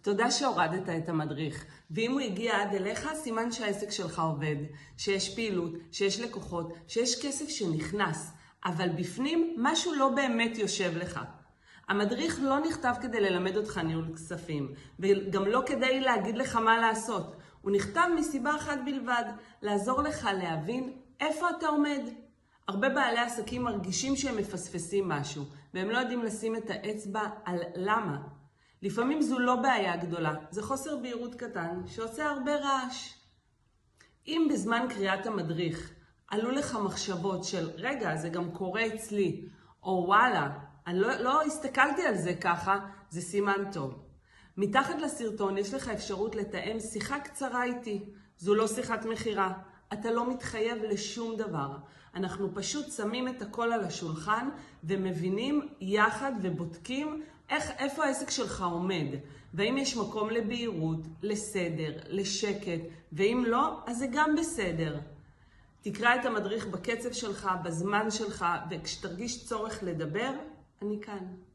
תודה שהורדת את המדריך, ואם הוא הגיע עד אליך, סימן שהעסק שלך עובד, שיש פעילות, שיש לקוחות, שיש כסף שנכנס, אבל בפנים משהו לא באמת יושב לך. המדריך לא נכתב כדי ללמד אותך ניהול כספים, וגם לא כדי להגיד לך מה לעשות. הוא נכתב מסיבה אחת בלבד, לעזור לך להבין איפה אתה עומד. הרבה בעלי עסקים מרגישים שהם מפספסים משהו, והם לא יודעים לשים את האצבע על למה. לפעמים זו לא בעיה גדולה, זה חוסר בהירות קטן שעושה הרבה רעש. אם בזמן קריאת המדריך עלו לך מחשבות של רגע, זה גם קורה אצלי, או וואלה, אני לא הסתכלתי על זה ככה, זה סימן טוב. מתחת לסרטון יש לך אפשרות לתאם שיחה קצרה איתי. זו לא שיחת מחירה. אתה לא מתחייב לשום דבר. אנחנו פשוט שמים את הכל על השולחן ומבינים יחד ובודקים איפה העסק שלך עומד. ואם יש מקום לבהירות, לסדר, לשקט, ואם לא, אז זה גם בסדר. תקרא את המדריך בקצב שלך, בזמן שלך, וכשתרגיש צורך לדבר, אני כאן.